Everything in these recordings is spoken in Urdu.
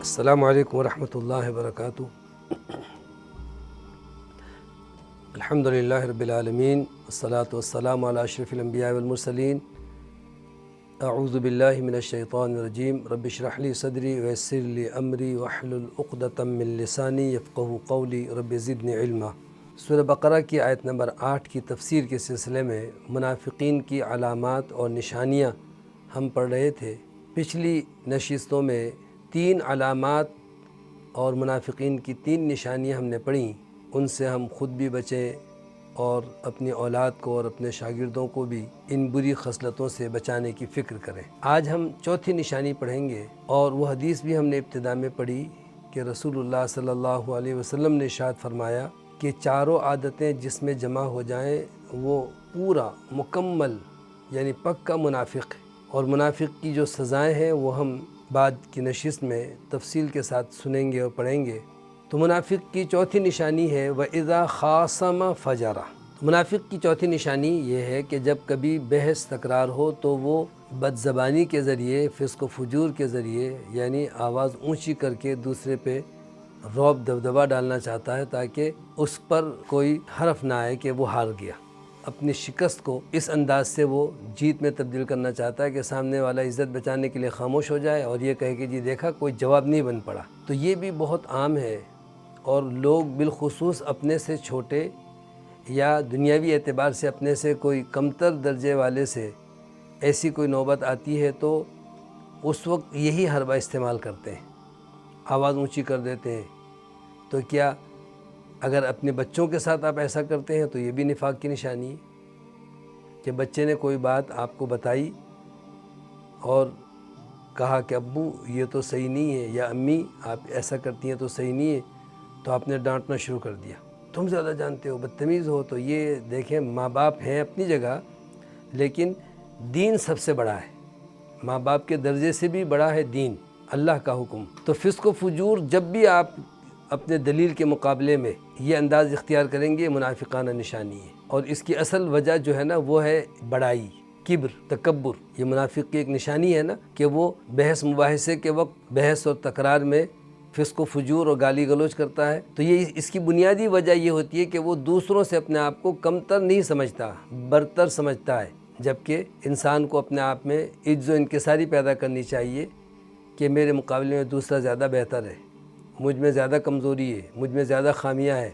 السلام علیکم ورحمۃ اللہ وبرکاتہ۔ الحمدللہ رب العالمین والصلاة والسلام علی اشرف الانبیاء والمرسلین۔ اعوذ باللہ من الشیطان الرجیم، رب اشرح لی صدری ویسر لی امری واحلل عقدۃ من لسانی یفقہوا قولی، رب زدنی علما۔ سورہ بقرہ کی آیت نمبر 8 کی تفسیر کے سلسلے میں منافقین کی علامات اور نشانیاں ہم پڑھ رہے تھے۔ پچھلی نشستوں میں 3 علامات اور منافقین کی 3 نشانیاں ہم نے پڑھیں، ان سے ہم خود بھی بچیں اور اپنی اولاد کو اور اپنے شاگردوں کو بھی ان بری خصلتوں سے بچانے کی فکر کریں۔ آج ہم چوتھی نشانی پڑھیں گے، اور وہ حدیث بھی ہم نے ابتدا میں پڑھی کہ رسول اللہ صلی اللہ علیہ وسلم نے ارشاد فرمایا کہ 4 عادتیں جس میں جمع ہو جائیں وہ پورا مکمل یعنی پکا منافق ہے، اور منافق کی جو سزائیں ہیں وہ ہم بعد کی نشست میں تفصیل کے ساتھ سنیں گے اور پڑھیں گے۔ تو منافق کی چوتھی نشانی ہے وَإِذَا خَاصَمَ فَجَرَ۔ منافق کی چوتھی نشانی یہ ہے کہ جب کبھی بحث تکرار ہو تو وہ بد زبانی کے ذریعے، فسق و فجور کے ذریعے، یعنی آواز اونچی کر کے دوسرے پہ رعب دبدبا ڈالنا چاہتا ہے تاکہ اس پر کوئی حرف نہ آئے کہ وہ ہار گیا۔ اپنی شکست کو اس انداز سے وہ جیت میں تبدیل کرنا چاہتا ہے کہ سامنے والا عزت بچانے کے لیے خاموش ہو جائے اور یہ کہے کہ جی دیکھا کوئی جواب نہیں بن پڑا۔ تو یہ بھی بہت عام ہے، اور لوگ بالخصوص اپنے سے چھوٹے یا دنیاوی اعتبار سے اپنے سے کوئی کمتر درجے والے سے ایسی کوئی نوبت آتی ہے تو اس وقت یہی حربہ استعمال کرتے ہیں، آواز اونچی کر دیتے ہیں۔ تو کیا اگر اپنے بچوں کے ساتھ آپ ایسا کرتے ہیں تو یہ بھی نفاق کی نشانی ہے کہ بچے نے کوئی بات آپ کو بتائی اور کہا کہ ابو یہ تو صحیح نہیں ہے، یا امی آپ ایسا کرتی ہیں تو صحیح نہیں ہے، تو آپ نے ڈانٹنا شروع کر دیا، تم زیادہ جانتے ہو، بدتمیز ہو۔ تو یہ دیکھیں، ماں باپ ہیں اپنی جگہ، لیکن دین سب سے بڑا ہے، ماں باپ کے درجے سے بھی بڑا ہے دین، اللہ کا حکم۔ تو فسق و فجور جب بھی آپ اپنے دلیل کے مقابلے میں یہ انداز اختیار کریں گے، منافقانہ نشانی ہے، اور اس کی اصل وجہ جو ہے نا وہ ہے بڑائی، کبر، تکبر۔ یہ منافق کی ایک نشانی ہے نا کہ وہ بحث مباحثے کے وقت بحث اور تکرار میں فسق و فجور اور گالی گلوچ کرتا ہے۔ تو یہ اس کی بنیادی وجہ یہ ہوتی ہے کہ وہ دوسروں سے اپنے آپ کو کمتر نہیں سمجھتا، برتر سمجھتا ہے، جبکہ انسان کو اپنے آپ میں عجز و انکساری پیدا کرنی چاہیے کہ میرے مقابلے میں دوسرا زیادہ بہتر ہے، مجھ میں زیادہ کمزوری ہے، مجھ میں زیادہ خامیاں ہے،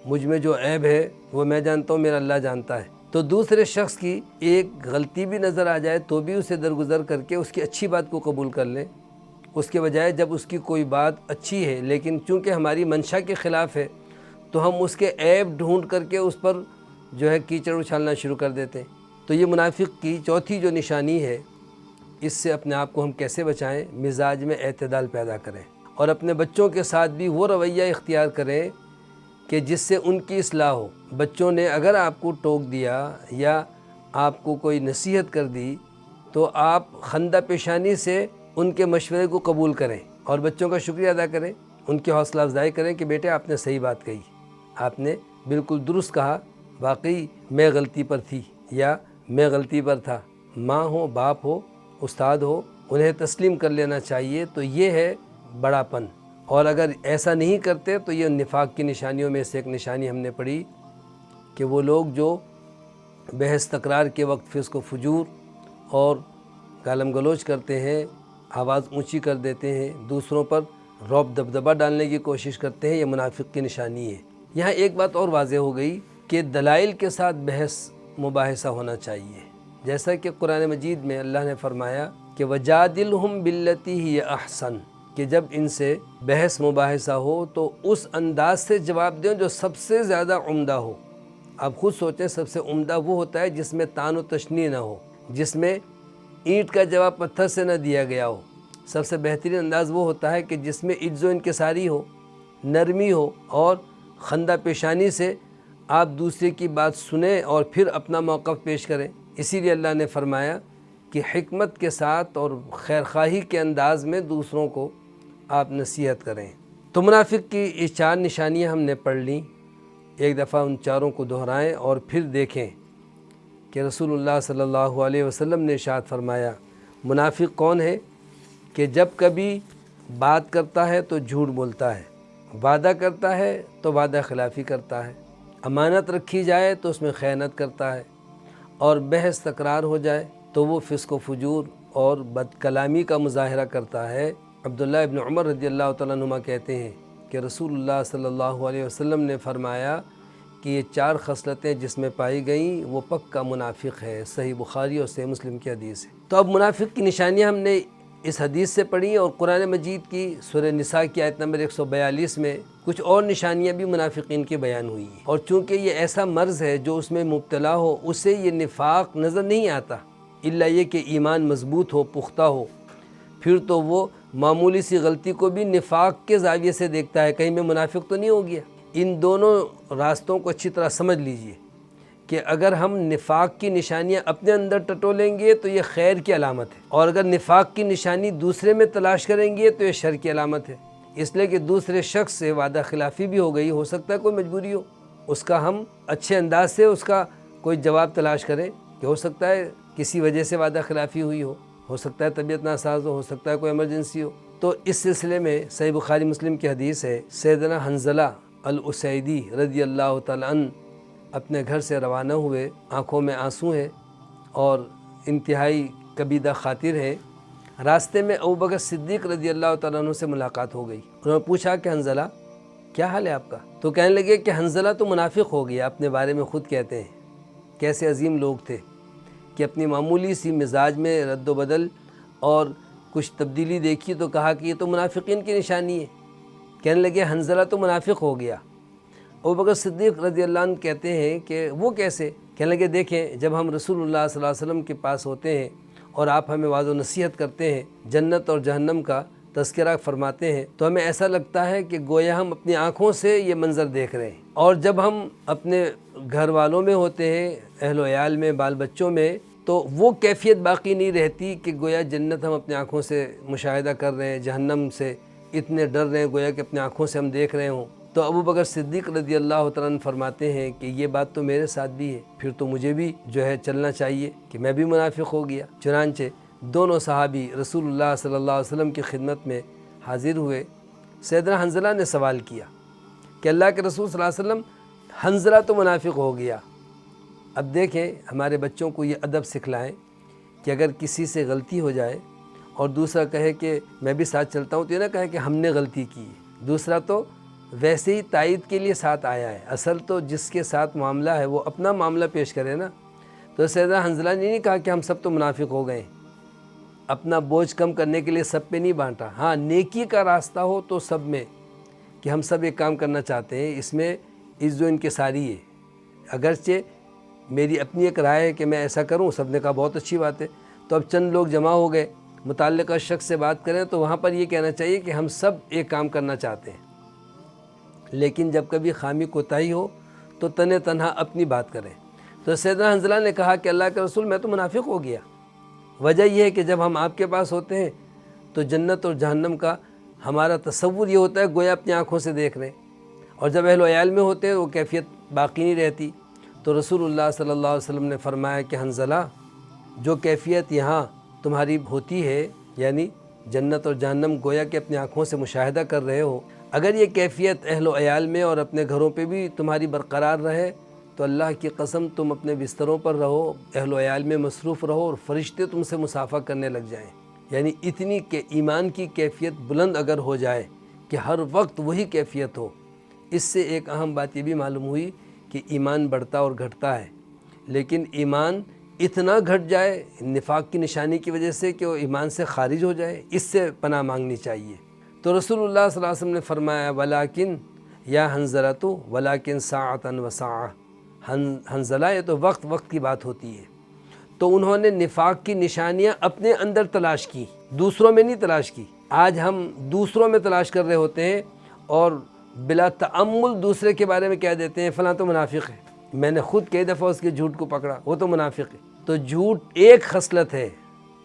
مجھ میں جو عیب ہے وہ میں جانتا ہوں، میرا اللہ جانتا ہے۔ تو دوسرے شخص کی ایک غلطی بھی نظر آ جائے تو بھی اسے درگزر کر کے اس کی اچھی بات کو قبول کر لیں، اس کے بجائے جب اس کی کوئی بات اچھی ہے لیکن چونکہ ہماری منشا کے خلاف ہے تو ہم اس کے عیب ڈھونڈ کر کے اس پر جو ہے کیچڑ اچھالنا شروع کر دیتے ہیں۔ تو یہ منافق کی چوتھی جو نشانی ہے، اس سے اپنے آپ کو ہم کیسے بچائیں؟ مزاج میں اعتدال پیدا کریں، اور اپنے بچوں کے ساتھ بھی وہ رویہ اختیار کریں کہ جس سے ان کی اصلاح ہو۔ بچوں نے اگر آپ کو ٹوک دیا یا آپ کو کوئی نصیحت کر دی تو آپ خندہ پیشانی سے ان کے مشورے کو قبول کریں اور بچوں کا شکریہ ادا کریں، ان کی حوصلہ افزائی کریں کہ بیٹے آپ نے صحیح بات کہی، آپ نے بالکل درست کہا، واقعی میں غلطی پر تھی یا میں غلطی پر تھا۔ ماں ہو، باپ ہو، استاد ہو، انہیں تسلیم کر لینا چاہیے۔ تو یہ ہے بڑا پن، اور اگر ایسا نہیں کرتے تو یہ نفاق کی نشانیوں میں سے ایک نشانی ہم نے پڑھی کہ وہ لوگ جو بحث تکرار کے وقت فسق و فجور اور گالم گلوچ کرتے ہیں، آواز اونچی کر دیتے ہیں، دوسروں پر رعب دبدبا ڈالنے کی کوشش کرتے ہیں، یہ منافق کی نشانی ہے۔ یہاں ایک بات اور واضح ہو گئی کہ دلائل کے ساتھ بحث مباحثہ ہونا چاہیے، جیسا کہ قرآن مجید میں اللہ نے فرمایا کہ وَجَادِلْهُمْ بِالَّتِي هِيَ أَحْسَنُ، کہ جب ان سے بحث مباحثہ ہو تو اس انداز سے جواب دیں جو سب سے زیادہ عمدہ ہو۔ آپ خود سوچیں، سب سے عمدہ وہ ہوتا ہے جس میں طعن و تشنیع نہ ہو، جس میں اینٹ کا جواب پتھر سے نہ دیا گیا ہو۔ سب سے بہترین انداز وہ ہوتا ہے کہ جس میں عجز و انکساری ہو، نرمی ہو اور خندہ پیشانی سے آپ دوسرے کی بات سنیں اور پھر اپنا موقف پیش کریں۔ اسی لیے اللہ نے فرمایا کہ حکمت کے ساتھ اور خیرخواہی کے انداز میں دوسروں کو آپ نصیحت کریں۔ تو منافق کی یہ 4 نشانیاں ہم نے پڑھ لیں، ایک دفعہ ان چاروں کو دہرائیں اور پھر دیکھیں کہ رسول اللہ صلی اللہ علیہ وسلم نے ارشاد فرمایا منافق کون ہے کہ جب کبھی بات کرتا ہے تو جھوٹ بولتا ہے، وعدہ کرتا ہے تو وعدہ خلافی کرتا ہے، امانت رکھی جائے تو اس میں خیانت کرتا ہے، اور بحث تکرار ہو جائے تو وہ فسق و فجور اور بد کلامی کا مظاہرہ کرتا ہے۔ عبداللہ ابن عمر رضی اللہ تعالیٰ عنہما کہتے ہیں کہ رسول اللہ صلی اللہ علیہ وسلم نے فرمایا کہ یہ 4 خصلتیں جس میں پائی گئیں وہ پکا منافق ہے۔ صحیح بخاری اور صحیح مسلم کی حدیث ہے۔ تو اب منافق کی نشانیاں ہم نے اس حدیث سے پڑھی، اور قرآن مجید کی سورہ نساء کی آیت نمبر 142 میں کچھ اور نشانیاں بھی منافقین کی بیان ہوئی ہیں، اور چونکہ یہ ایسا مرض ہے جو اس میں مبتلا ہو اسے یہ نفاق نظر نہیں آتا، الا یہ کہ ایمان مضبوط ہو، پختہ ہو، پھر تو وہ معمولی سی غلطی کو بھی نفاق کے زاویے سے دیکھتا ہے، کہیں میں منافق تو نہیں ہو گیا۔ ان دونوں راستوں کو اچھی طرح سمجھ لیجئے کہ اگر ہم نفاق کی نشانیاں اپنے اندر ٹٹولیں گے تو یہ خیر کی علامت ہے، اور اگر نفاق کی نشانی دوسرے میں تلاش کریں گے تو یہ شر کی علامت ہے۔ اس لیے کہ دوسرے شخص سے وعدہ خلافی بھی ہو گئی، ہو سکتا ہے کوئی مجبوری ہو، اس کا ہم اچھے انداز سے اس کا کوئی جواب تلاش کریں کہ ہو سکتا ہے کسی وجہ سے وعدہ خلافی ہوئی ہو سکتا ہے طبیعت ناساز ہو سکتا ہے کوئی ایمرجنسی ہو۔ تو اس سلسلے میں صحیح بخاری مسلم کی حدیث ہے، سیدنا حنظلہ الاسیدی رضی اللہ تعالیٰ عنہ اپنے گھر سے روانہ ہوئے، آنکھوں میں آنسو ہیں اور انتہائی کبیدہ خاطر ہیں۔ راستے میں ابوبکر صدیق رضی اللہ تعالیٰ عنہ سے ملاقات ہو گئی۔ انہوں نے پوچھا کہ حنظلہ کیا حال ہے آپ کا؟ تو کہنے لگے کہ حنظلہ تو منافق ہو گیا، اپنے بارے میں خود کہتے ہیں کیسے عظیم لوگ تھے کہ اپنی معمولی سی مزاج میں رد و بدل اور کچھ تبدیلی دیکھی تو کہا کہ یہ تو منافقین کی نشانی ہے۔ کہنے لگے حنظلہ تو منافق ہو گیا۔ ابوبکر صدیق رضی اللہ عنہ کہتے ہیں کہ وہ کیسے؟ کہنے لگے دیکھیں جب ہم رسول اللہ صلی اللہ علیہ وسلم کے پاس ہوتے ہیں اور آپ ہمیں واعظ و نصیحت کرتے ہیں، جنت اور جہنم کا تذکرہ فرماتے ہیں، تو ہمیں ایسا لگتا ہے کہ گویا ہم اپنی آنکھوں سے یہ منظر دیکھ رہے ہیں، اور جب ہم اپنے گھر والوں میں ہوتے ہیں، اہل و عیال میں، بال بچوں میں، تو وہ کیفیت باقی نہیں رہتی کہ گویا جنت ہم اپنی آنکھوں سے مشاہدہ کر رہے ہیں، جہنم سے اتنے ڈر رہے ہیں گویا کہ اپنی آنکھوں سے ہم دیکھ رہے ہوں۔ تو ابوبکر صدیق رضی اللہ تعالیٰ عنہ فرماتے ہیں کہ یہ بات تو میرے ساتھ بھی ہے، پھر تو مجھے بھی جو ہے چلنا چاہیے کہ میں بھی منافق ہو گیا۔ چنانچہ دونوں صحابی رسول اللہ صلی اللہ علیہ وسلم کی خدمت میں حاضر ہوئے۔ سیدنا حنظلہ نے سوال کیا کہ اللہ کے رسول صلی اللہ علیہ وسلم حنظلہ تو منافق ہو گیا، اب دیکھیں ہمارے بچوں کو یہ ادب سکھلائیں کہ اگر کسی سے غلطی ہو جائے اور دوسرا کہے کہ میں بھی ساتھ چلتا ہوں تو یہ نہ کہے کہ ہم نے غلطی کی ہے، دوسرا تو ویسے ہی تائید کے لیے ساتھ آیا ہے، اصل تو جس کے ساتھ معاملہ ہے وہ اپنا معاملہ پیش کرے نا۔ تو سیدنا حنظلہ نے نہیں کہا کہ ہم سب تو منافق ہو گئے، اپنا بوجھ کم کرنے کے لیے سب پہ نہیں بانٹا، ہاں نیکی کا راستہ ہو تو سب میں کہ ہم سب ایک کام کرنا چاہتے ہیں، اس میں عز و انکساری ہے، اگرچہ میری اپنی ایک رائے ہے کہ میں ایسا کروں، سب نے کہا بہت اچھی بات ہے، تو اب چند لوگ جمع ہو گئے، متعلقہ شخص سے بات کریں تو وہاں پر یہ کہنا چاہیے کہ ہم سب ایک کام کرنا چاہتے ہیں، لیکن جب کبھی خامی کوتاہی ہو تو تنہا تنہا اپنی بات کریں۔ تو سیدنا حنظلہ نے کہا کہ اللہ کے رسول میں تو منافق ہو گیا، وجہ یہ ہے کہ جب ہم آپ کے پاس ہوتے ہیں تو جنت اور جہنم کا ہمارا تصور یہ ہوتا ہے گویا اپنی آنکھوں سے دیکھ رہے ہیں، اور جب اہل و عیال میں ہوتے ہیں وہ کیفیت باقی نہیں رہتی۔ تو رسول اللہ صلی اللہ علیہ وسلم نے فرمایا کہ حنظلہ جو کیفیت یہاں تمہاری ہوتی ہے، یعنی جنت اور جہنم گویا کہ اپنی آنکھوں سے مشاہدہ کر رہے ہو، اگر یہ کیفیت اہل و عیال میں اور اپنے گھروں پہ بھی تمہاری برقرار رہے تو اللہ کی قسم تم اپنے بستروں پر رہو، اہل و عیال میں مصروف رہو اور فرشتے تم سے مصافحہ کرنے لگ جائیں۔ یعنی اتنی کہ ایمان کی کیفیت بلند اگر ہو جائے کہ ہر وقت وہی کیفیت ہو۔ اس سے ایک اہم بات یہ بھی معلوم ہوئی کہ ایمان بڑھتا اور گھٹتا ہے، لیکن ایمان اتنا گھٹ جائے نفاق کی نشانی کی وجہ سے کہ وہ ایمان سے خارج ہو جائے، اس سے پناہ مانگنی چاہیے۔ تو رسول اللہ صلی اللہ علیہ وسلم نے فرمایا ولیکن یا حنظلۃ ولیکن ساعۃ و ساعۃ، حنظلہ یہ تو وقت وقت کی بات ہوتی ہے۔ تو انہوں نے نفاق کی نشانیاں اپنے اندر تلاش کی، دوسروں میں نہیں تلاش کی۔ آج ہم دوسروں میں تلاش کر رہے ہوتے ہیں اور بلا تأمل دوسرے کے بارے میں کہہ دیتے ہیں فلاں تو منافق ہے، میں نے خود کئی دفعہ اس کے جھوٹ کو پکڑا، وہ تو منافق ہے۔ تو جھوٹ ایک خصلت ہے،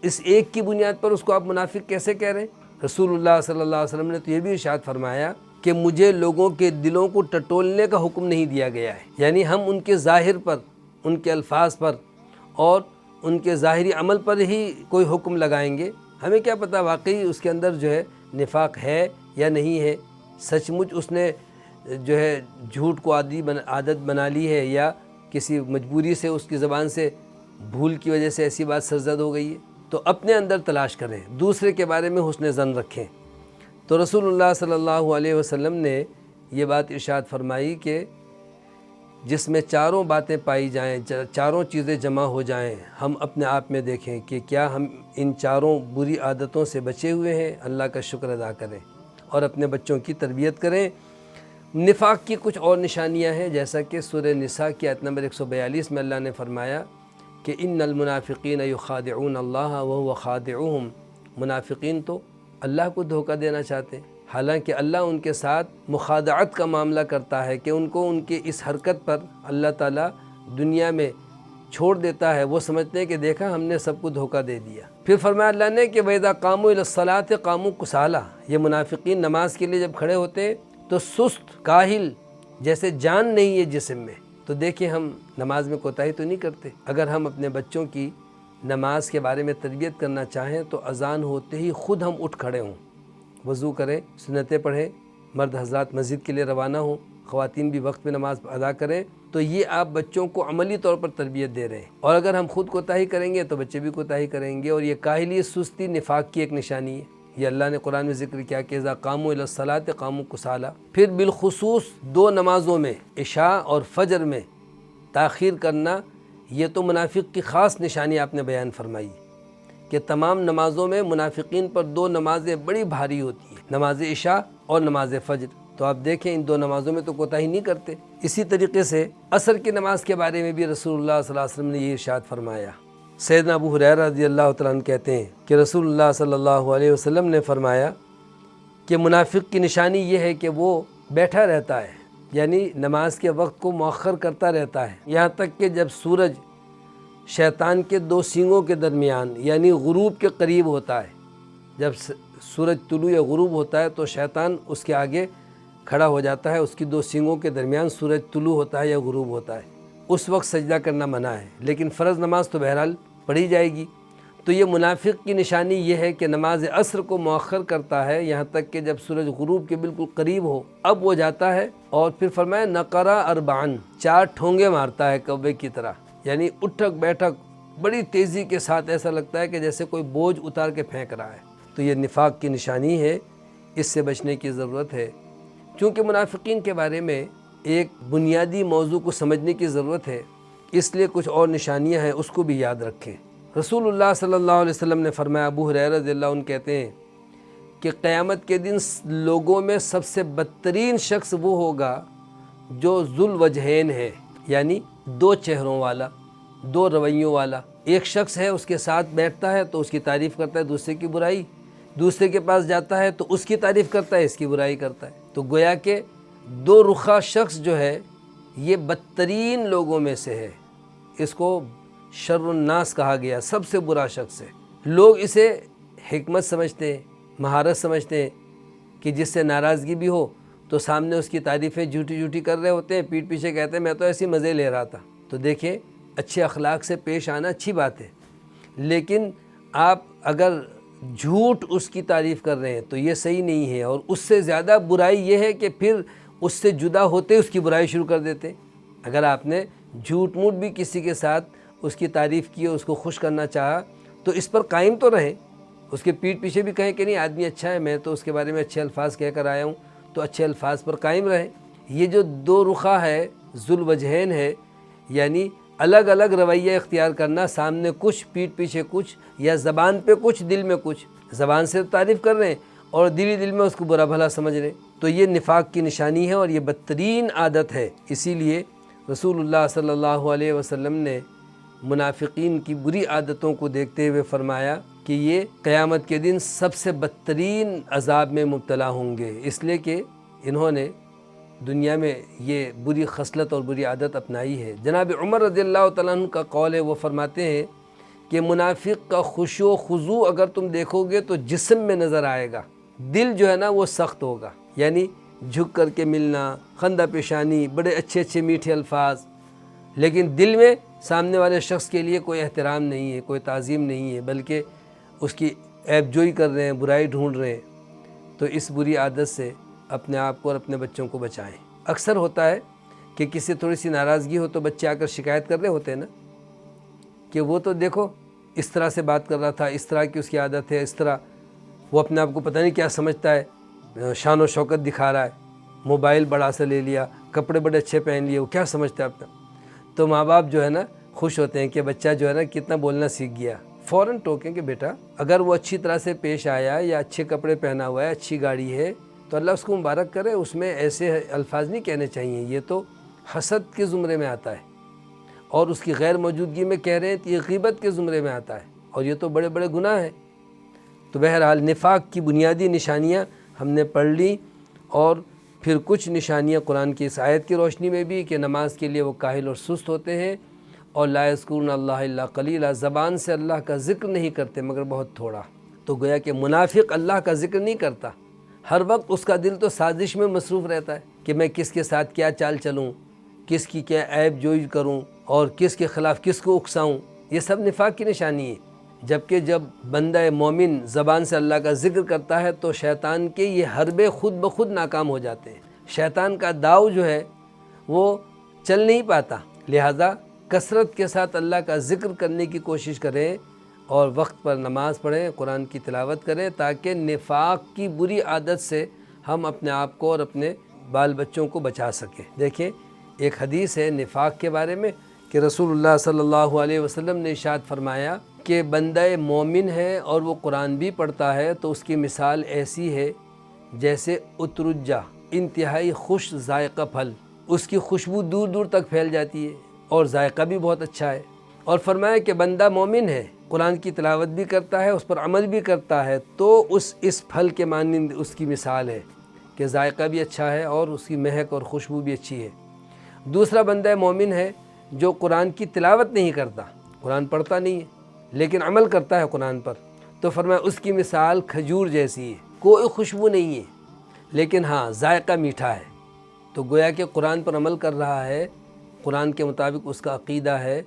اس ایک کی بنیاد پر اس کو آپ منافق کیسے کہہ رہے ہیں؟ رسول اللہ صلی اللہ علیہ وسلم نے تو یہ بھی ارشاد فرمایا کہ مجھے لوگوں کے دلوں کو ٹٹولنے کا حکم نہیں دیا گیا ہے، یعنی ہم ان کے ظاہر پر، ان کے الفاظ پر اور ان کے ظاہری عمل پر ہی کوئی حکم لگائیں گے، ہمیں کیا پتہ واقعی اس کے اندر جو ہے نفاق ہے یا نہیں ہے، سچ مچ اس نے جو ہے جھوٹ کو عادت بنا لی ہے یا کسی مجبوری سے اس کی زبان سے بھول کی وجہ سے ایسی بات سرزد ہو گئی ہے۔ تو اپنے اندر تلاش کریں، دوسرے کے بارے میں حسن ظن رکھیں۔ تو رسول اللہ صلی اللہ علیہ وسلم نے یہ بات ارشاد فرمائی کہ جس میں چاروں باتیں پائی جائیں، چاروں چیزیں جمع ہو جائیں، ہم اپنے آپ میں دیکھیں کہ کیا ہم ان چاروں بری عادتوں سے بچے ہوئے ہیں، اللہ کا شکر ادا کریں اور اپنے بچوں کی تربیت کریں۔ نفاق کی کچھ اور نشانیاں ہیں، جیسا کہ سورہ نساء کی آیت نمبر 142 میں اللہ نے فرمایا کہ ان المنافقین یخادعون اللہ وهو خادعهم، منافقین تو اللہ کو دھوکہ دینا چاہتے ہیں، حالانکہ اللہ ان کے ساتھ مخادعت کا معاملہ کرتا ہے کہ ان کو ان کے اس حرکت پر اللہ تعالیٰ دنیا میں چھوڑ دیتا ہے، وہ سمجھتے ہیں کہ دیکھا ہم نے سب کو دھوکہ دے دیا۔ پھر فرمایا اللہ نے کہ وَإِذَا قَامُوا إِلَى الصَّلَاةِ قَامُوا كُسَالَىٰ، یہ منافقین نماز کے لیے جب کھڑے ہوتے ہیں تو سست، کاہل، جیسے جان نہیں ہے جسم میں۔ تو دیکھیں ہم نماز میں کوتاہی تو نہیں کرتے۔ اگر ہم اپنے بچوں کی نماز کے بارے میں تربیت کرنا چاہیں تو اذان ہوتے ہی خود ہم اٹھ کھڑے ہوں، وضو کریں، سنتیں پڑھیں، مرد حضرات مسجد کے لیے روانہ ہوں، خواتین بھی وقت پہ نماز ادا کریں، تو یہ آپ بچوں کو عملی طور پر تربیت دے رہے ہیں۔ اور اگر ہم خود کوتاہی کریں گے تو بچے بھی کوتاہی کریں گے، اور یہ کاہلی، سستی نفاق کی ایک نشانی ہے۔ یہ اللہ نے قرآن میں ذکر کیا کہ اذا قاموا الی الصلاۃ قاموا کسالی۔ پھر بالخصوص دو نمازوں میں، عشاء اور فجر میں تاخیر کرنا، یہ تو منافق کی خاص نشانی آپ نے بیان فرمائی کہ تمام نمازوں میں منافقین پر دو نمازیں بڑی بھاری ہوتی ہیں، نماز عشاء اور نماز فجر۔ تو آپ دیکھیں ان دو نمازوں میں تو کوتاہی نہیں کرتے۔ اسی طریقے سے عصر کی نماز کے بارے میں بھی رسول اللہ صلی اللہ علیہ وسلم نے یہ ارشاد فرمایا۔ سیدنا ابو ہریرہ رضی اللہ تعالیٰ عنہ کہتے ہیں کہ رسول اللہ صلی اللہ علیہ وسلم نے فرمایا کہ منافق کی نشانی یہ ہے کہ وہ بیٹھا رہتا ہے، یعنی نماز کے وقت کو مؤخر کرتا رہتا ہے، یہاں تک کہ جب سورج شیطان کے دو سینگوں کے درمیان یعنی غروب کے قریب ہوتا ہے، جب سورج طلوع یا غروب ہوتا ہے تو شیطان اس کے آگے کھڑا ہو جاتا ہے، اس کی دو سینگوں کے درمیان سورج طلوع ہوتا ہے یا غروب ہوتا ہے، اس وقت سجدہ کرنا منع ہے، لیکن فرض نماز تو بہرحال پڑھی جائے گی۔ تو یہ منافق کی نشانی یہ ہے کہ نماز عصر کو مؤخر کرتا ہے یہاں تک کہ جب سورج غروب کے بالکل قریب ہو، اب وہ جاتا ہے اور پھر فرمایا نقرا اربعن، 4 ٹھونگے مارتا ہے کوے کی طرح، یعنی اٹھک بیٹھک بڑی تیزی کے ساتھ، ایسا لگتا ہے کہ جیسے کوئی بوجھ اتار کے پھینک رہا ہے۔ تو یہ نفاق کی نشانی ہے، اس سے بچنے کی ضرورت ہے۔ چونکہ منافقین کے بارے میں ایک بنیادی موضوع کو سمجھنے کی ضرورت ہے، اس لیے کچھ اور نشانیاں ہیں، اس کو بھی یاد رکھیں۔ رسول اللہ صلی اللہ علیہ وسلم نے فرمایا، ابو ہریرہ رضی اللہ عنہ کہتے ہیں کہ قیامت کے دن لوگوں میں سب سے بدترین شخص وہ ہوگا جو ذو الوجہین ہے، یعنی 2 چہروں والا، 2 رویوں والا۔ ایک شخص ہے، اس کے ساتھ بیٹھتا ہے تو اس کی تعریف کرتا ہے، دوسرے کی برائی، دوسرے کے پاس جاتا ہے تو اس کی تعریف کرتا ہے، اس کی برائی کرتا ہے۔ تو گویا کہ 2 رخا شخص جو ہے یہ بدترین لوگوں میں سے ہے، اس کو شر الناس کہا گیا، سب سے برا شخص ہے۔ لوگ اسے حکمت سمجھتے ہیں، مہارت سمجھتے ہیں کہ جس سے ناراضگی بھی ہو تو سامنے اس کی تعریفیں جھوٹی جھوٹی کر رہے ہوتے ہیں، پیٹھ پیچھے کہتے ہیں میں تو ایسی مزے لے رہا تھا۔ تو دیکھیں اچھے اخلاق سے پیش آنا اچھی بات ہے، لیکن آپ اگر جھوٹ اس کی تعریف کر رہے ہیں تو یہ صحیح نہیں ہے، اور اس سے زیادہ برائی یہ ہے کہ پھر اس سے جدا ہوتے اس کی برائی شروع کر دیتے۔ اگر آپ نے جھوٹ موٹ بھی کسی کے ساتھ اس کی تعریف کی، اس کو خوش کرنا چاہا تو اس پر قائم تو رہیں، اس کے پیٹھ پیچھے بھی کہیں کہ نہیں آدمی اچھا ہے، میں تو اس کے بارے میں اچھے الفاظ کہہ کر آیا ہوں، تو اچھے الفاظ پر قائم رہیں۔ یہ جو 2 رخا ہے، ذو الوجہین ہے، یعنی الگ الگ رویہ اختیار کرنا، سامنے کچھ، پیٹھ پیچھے کچھ، یا زبان پہ کچھ، دل میں کچھ، زبان سے تعریف کر رہے ہیں اور دل میں اس کو برا بھلا سمجھ رہے ہیں، تو یہ نفاق کی نشانی ہے اور یہ بدترین عادت ہے۔ اسی لیے رسول اللہ صلی اللہ علیہ وسلم نے منافقین کی بری عادتوں کو دیکھتے ہوئے فرمایا کہ یہ قیامت کے دن سب سے بدترین عذاب میں مبتلا ہوں گے، اس لیے کہ انہوں نے دنیا میں یہ بری خصلت اور بری عادت اپنائی ہے۔ جناب عمر رضی اللہ تعالیٰ عنہ کا قول ہے، وہ فرماتے ہیں کہ منافق کا خشوع و خضوع اگر تم دیکھو گے تو جسم میں نظر آئے گا، دل جو ہے نا وہ سخت ہوگا، یعنی جھک کر کے ملنا، خندہ پیشانی، بڑے اچھے اچھے میٹھے الفاظ، لیکن دل میں سامنے والے شخص کے لیے کوئی احترام نہیں ہے، کوئی تعظیم نہیں ہے، بلکہ اس کی عیب جوئی کر رہے ہیں، برائی ڈھونڈ رہے ہیں۔ تو اس بری عادت سے اپنے آپ کو اور اپنے بچوں کو بچائیں۔ اکثر ہوتا ہے کہ کسی تھوڑی سی ناراضگی ہو تو بچے آ کر شکایت کر رہے ہوتے ہیں نا کہ وہ تو دیکھو اس طرح سے بات کر رہا تھا، اس طرح کی اس کی عادت ہے، اس طرح وہ اپنے آپ کو پتہ نہیں کیا سمجھتا ہے، شان و شوکت دکھا رہا ہے، موبائل بڑا سا لے لیا، کپڑے بڑے اچھے پہن لیے، وہ کیا سمجھتا ہے اپنا۔ تو ماں باپ جو ہے نا خوش ہوتے ہیں کہ بچہ جو ہے نا کتنا بولنا سیکھ گیا، فوراً ٹوکیں کہ بیٹا اگر وہ اچھی طرح سے پیش آیا یا اچھے کپڑے پہنا ہوا ہے، اچھی گاڑی ہے تو اللہ اس کو مبارک کرے، اس میں ایسے الفاظ نہیں کہنے چاہیے، یہ تو حسد کے زمرے میں آتا ہے، اور اس کی غیر موجودگی میں کہہ رہے ہیں تو یہ غیبت کے زمرے میں آتا ہے، اور یہ تو بڑے بڑے گناہ ہیں۔ تو بہرحال نفاق کی بنیادی نشانیاں ہم نے پڑھ لی، اور پھر کچھ نشانیاں قرآن کی اس آیت کی روشنی میں بھی کہ نماز کے لیے وہ کاہل اور سست ہوتے ہیں، اور لا یذکرون اللہ الا قلیلا، زبان سے اللہ کا ذکر نہیں کرتے مگر بہت تھوڑا۔ تو گویا کہ منافق اللہ کا ذکر نہیں کرتا، ہر وقت اس کا دل تو سازش میں مصروف رہتا ہے کہ میں کس کے ساتھ کیا چال چلوں، کس کی کیا عیب جوئی کروں، اور کس کے خلاف کس کو اکساؤں۔ یہ سب نفاق کی نشانی ہے۔ جبکہ جب بندہ مومن زبان سے اللہ کا ذکر کرتا ہے تو شیطان کے یہ حربے خود بخود ناکام ہو جاتے ہیں، شیطان کا داؤ جو ہے وہ چل نہیں پاتا۔ لہذا کثرت کے ساتھ اللہ کا ذکر کرنے کی کوشش کریں، اور وقت پر نماز پڑھیں، قرآن کی تلاوت کریں، تاکہ نفاق کی بری عادت سے ہم اپنے آپ کو اور اپنے بال بچوں کو بچا سکیں۔ دیکھیں ایک حدیث ہے نفاق کے بارے میں کہ رسول اللہ صلی اللہ علیہ وسلم نے ارشاد فرمایا کہ بندہ مومن ہے اور وہ قرآن بھی پڑھتا ہے تو اس کی مثال ایسی ہے جیسے اترجا، انتہائی خوش ذائقہ پھل، اس کی خوشبو دور دور تک پھیل جاتی ہے اور ذائقہ بھی بہت اچھا ہے۔ اور فرمایا کہ بندہ مومن ہے، قرآن کی تلاوت بھی کرتا ہے، اس پر عمل بھی کرتا ہے، تو اس پھل کے مانند اس کی مثال ہے کہ ذائقہ بھی اچھا ہے اور اس کی مہک اور خوشبو بھی اچھی ہے۔ دوسرا بندہ مومن ہے جو قرآن کی تلاوت نہیں کرتا، قرآن پڑھتا نہیں ہے لیکن عمل کرتا ہے قرآن پر، تو فرمایا اس کی مثال کھجور جیسی ہے، کوئی خوشبو نہیں ہے لیکن ہاں ذائقہ میٹھا ہے۔ تو گویا کہ قرآن پر عمل کر رہا ہے، قرآن کے مطابق اس کا عقیدہ ہے،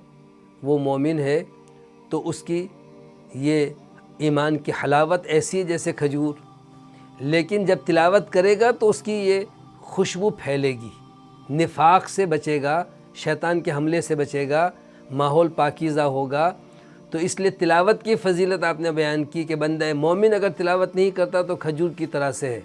وہ مومن ہے، تو اس کی یہ ایمان کی حلاوت ایسی ہے جیسے کھجور، لیکن جب تلاوت کرے گا تو اس کی یہ خوشبو پھیلے گی، نفاق سے بچے گا، شیطان کے حملے سے بچے گا، ماحول پاکیزہ ہوگا۔ تو اس لیے تلاوت کی فضیلت آپ نے بیان کی کہ بندہ مومن اگر تلاوت نہیں کرتا تو کھجور کی طرح سے ہے،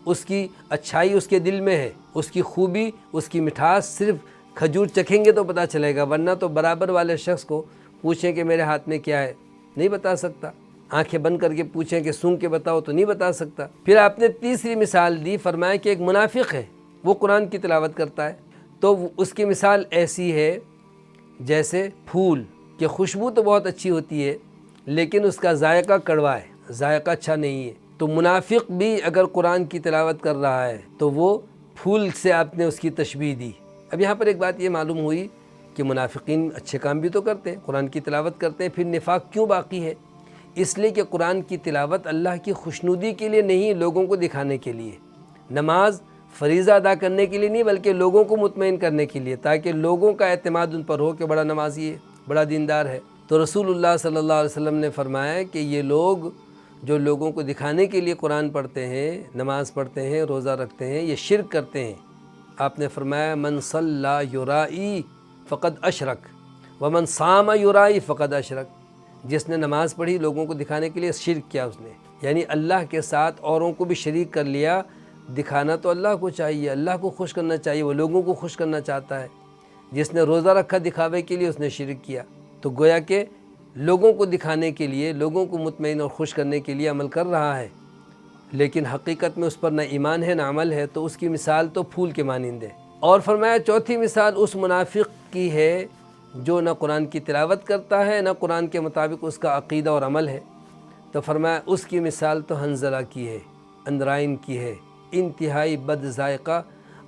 اس کی اچھائی اس کے دل میں ہے، اس کی خوبی، اس کی مٹھاس صرف کھجور چکھیں گے تو پتہ چلے گا، ورنہ تو برابر والے شخص کو پوچھیں کہ میرے ہاتھ میں کیا ہے، نہیں بتا سکتا، آنکھیں بند کر کے پوچھیں کہ سونگھ کے بتاؤ تو نہیں بتا سکتا۔ پھر آپ نے تیسری مثال دی، فرمایا کہ ایک منافق ہے، وہ قرآن کی تلاوت کرتا ہے تو اس کی مثال ایسی ہے جیسے پھول کہ خوشبو تو بہت اچھی ہوتی ہے لیکن اس کا ذائقہ کڑوا ہے، ذائقہ اچھا نہیں ہے۔ تو منافق بھی اگر قرآن کی تلاوت کر رہا ہے تو وہ پھول سے آپ نے اس کی تشبیہ دی۔ اب یہاں پر ایک بات یہ معلوم ہوئی کہ منافقین اچھے کام بھی تو کرتے ہیں، قرآن کی تلاوت کرتے ہیں، پھر نفاق کیوں باقی ہے؟ اس لیے کہ قرآن کی تلاوت اللہ کی خوشنودی کے لیے نہیں، لوگوں کو دکھانے کے لیے۔ نماز فریضہ ادا کرنے کے لیے نہیں بلکہ لوگوں کو مطمئن کرنے کے لیے، تاکہ لوگوں کا اعتماد ان پر ہو کہ بڑا نمازی ہے، بڑا دیندار ہے۔ تو رسول اللہ صلی اللہ علیہ وسلم نے فرمایا کہ یہ لوگ جو لوگوں کو دکھانے کے لیے قرآن پڑھتے ہیں، نماز پڑھتے ہیں، روزہ رکھتے ہیں، یہ شرک کرتے ہیں۔ آپ نے فرمایا من صلی یرائی فقد اشرک ومن صام یرائی فقد اشرک، جس نے نماز پڑھی لوگوں کو دکھانے کے لیے شرک کیا اس نے، یعنی اللہ کے ساتھ اوروں کو بھی شریک کر لیا۔ دکھانا تو اللہ کو چاہیے، اللہ کو خوش کرنا چاہیے، وہ لوگوں کو خوش کرنا چاہتا ہے۔ جس نے روزہ رکھا دکھاوے کے لیے اس نے شرک کیا۔ تو گویا کہ لوگوں کو دکھانے کے لیے، لوگوں کو مطمئن اور خوش کرنے کے لیے عمل کر رہا ہے، لیکن حقیقت میں اس پر نہ ایمان ہے نہ عمل ہے، تو اس کی مثال تو پھول کے مانند ہے۔ اور فرمایا چوتھی مثال اس منافق کی ہے جو نہ قرآن کی تلاوت کرتا ہے نہ قرآن کے مطابق اس کا عقیدہ اور عمل ہے۔ تو فرمایا اس کی مثال تو حنظلہ کی ہے، اندرائن کی ہے، انتہائی بد ذائقہ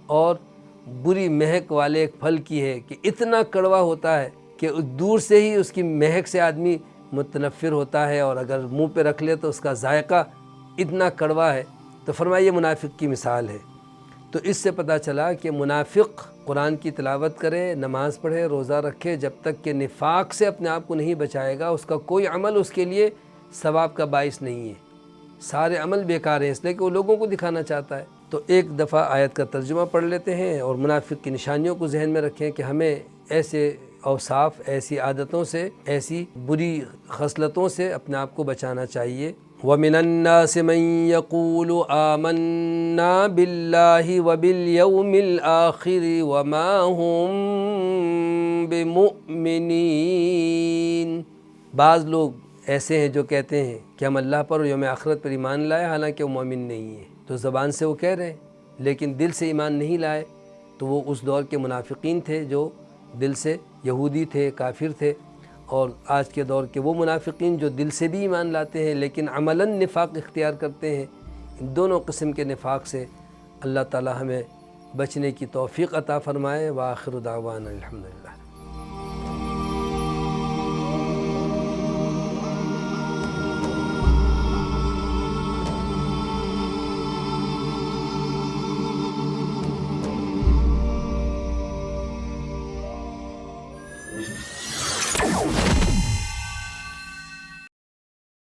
اور بری مہک والے ایک پھل کی ہے کہ اتنا کڑوا ہوتا ہے کہ دور سے ہی اس کی مہک سے آدمی متنفر ہوتا ہے، اور اگر منہ پہ رکھ لے تو اس کا ذائقہ اتنا کڑوا ہے۔ تو فرمایا یہ منافق کی مثال ہے۔ تو اس سے پتہ چلا کہ منافق قرآن کی تلاوت کرے، نماز پڑھے، روزہ رکھے، جب تک کہ نفاق سے اپنے آپ کو نہیں بچائے گا، اس کا کوئی عمل اس کے لیے ثواب کا باعث نہیں ہے۔ سارے عمل بیکار ہیں، اس لیے کہ وہ لوگوں کو دکھانا چاہتا ہے۔ تو ایک دفعہ آیت کا ترجمہ پڑھ لیتے ہیں اور منافق کی نشانیوں کو ذہن میں رکھیں کہ ہمیں ایسے اوصاف، ایسی عادتوں سے، ایسی بری خصلتوں سے اپنے آپ کو بچانا چاہیے۔ وَمِنَ النَّاسِ مَن يَقُولُ آمَنَّا بِاللَّهِ وَبِالْيَوْمِ الْآخِرِ وَمَا هُم بِمُؤْمِنِينَ۔ بعض لوگ ایسے ہیں جو کہتے ہیں کہ ہم اللہ پر اور یوم آخرت پر ایمان لائے، حالانکہ وہ مومن نہیں ہیں۔ تو زبان سے وہ کہہ رہے ہیں لیکن دل سے ایمان نہیں لائے۔ تو وہ اس دور کے منافقین تھے جو دل سے یہودی تھے، کافر تھے، اور آج کے دور کے وہ منافقین جو دل سے بھی ایمان لاتے ہیں لیکن عملاً نفاق اختیار کرتے ہیں۔ ان دونوں قسم کے نفاق سے اللہ تعالی ہمیں بچنے کی توفیق عطا فرمائے۔ وآخر دعوانا الحمدللہ۔